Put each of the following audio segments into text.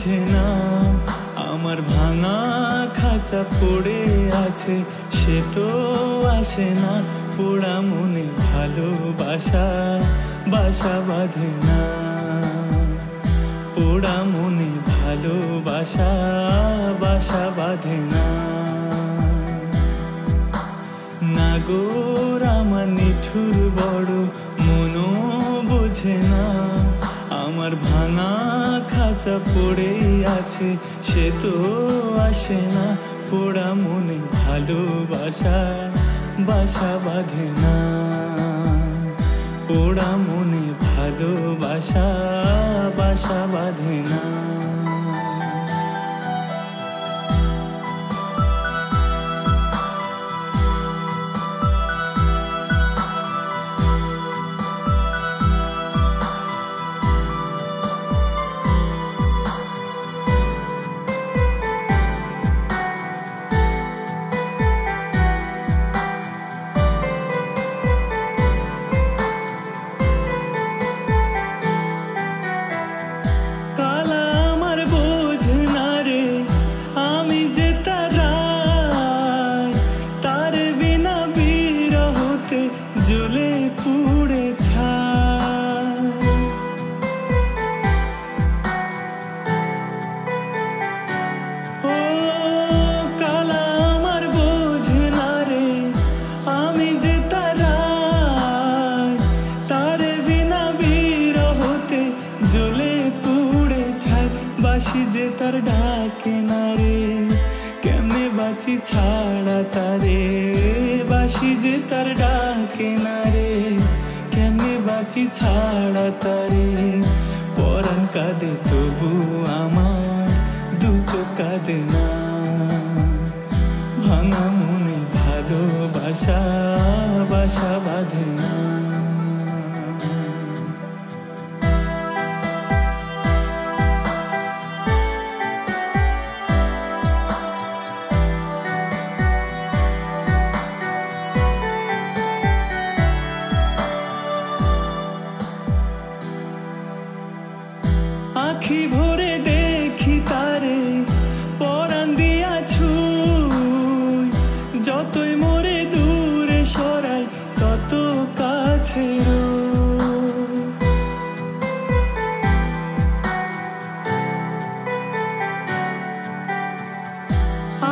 বোঝে না আমার ভাঙা খাঁচা পড়ে আছে সে তো আসে না পোড়া মনে ভালোবাসা বাসা বাঁধে না পোড়া মনে ভালোবাসা বাসা বাঁধে না নাগর আমার নিঠুর বড় মনও বোঝে না আমার ভাঙা খাঁচা পড়ে আছে সে তো আসে না পোড়া মনে ভালোবাসা বাসা বাঁধে না পোড়া মনে ভালোবাসা বাসা বাঁধে না জ্বলে পুড়ে ছাই ও কালা আমার বোঝে না রে আমি যে তার বিনা বিরহতে জ্বলে পুড়ে ছাই বাসি যে তার ডাকে না রে কেমনে বাঁচি ছাড়া তারে বাসি যে তার ডাকে না রে কেমনে বাঁচি ছাড়া তারে পরাণ কাঁদে তবু আমার দু চোখ কাঁদে না ভাঙা মনে ভালোবাসা বাসা বাঁধে না আখি ভরে দেখি তারে পরাণ দিয়া ছুঁই যতই মোরে দূরে সরাই তত কাছে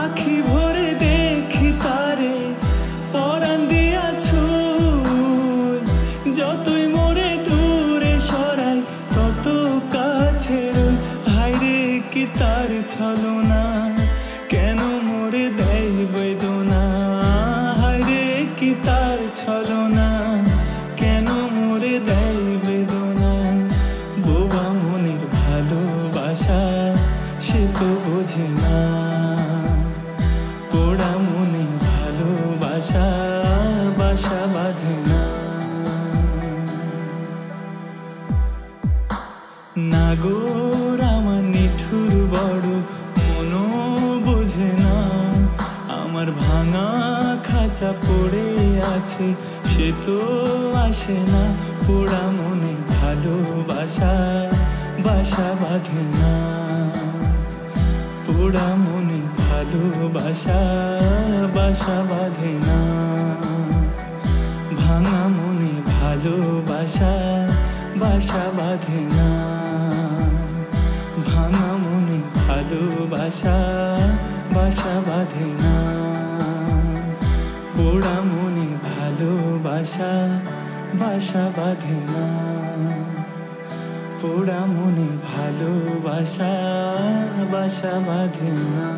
আখি ভরে দেখি তারে পরাণ দিয়া ছুঁই যতই মোরে দূরে সরাই তত কাছে হায়রে কি তার ছলনা কেন মোরে দেয় বেদনা হায়রে কি তার ছলনা কেন মোরে দেয় বেদনা বোবা মনের ভালোবাসা সে তো বোঝে না পোড়া মনে ভালোবাসা বাসা বাঁধে না নাগর আমার নিঠুর বড় মনও বোঝে না আমার ভাঙা খাঁচা পড়ে আছে সে তো আসে না পোড়া মনে ভালোবাসা বাসা বাঁধে না পোড়া মনে ভালোবাসা বাসা বাঁধে না ভাঙা মনে ভালোবাসা বাসা বাঁধে না ভাঙা মনে ভালোবাসা বাসা বাঁধে না পোড়া মনে ভালোবাসা বাসা বাঁধে না পোড়া মনে ভালোবাসা বাসা বাঁধে না।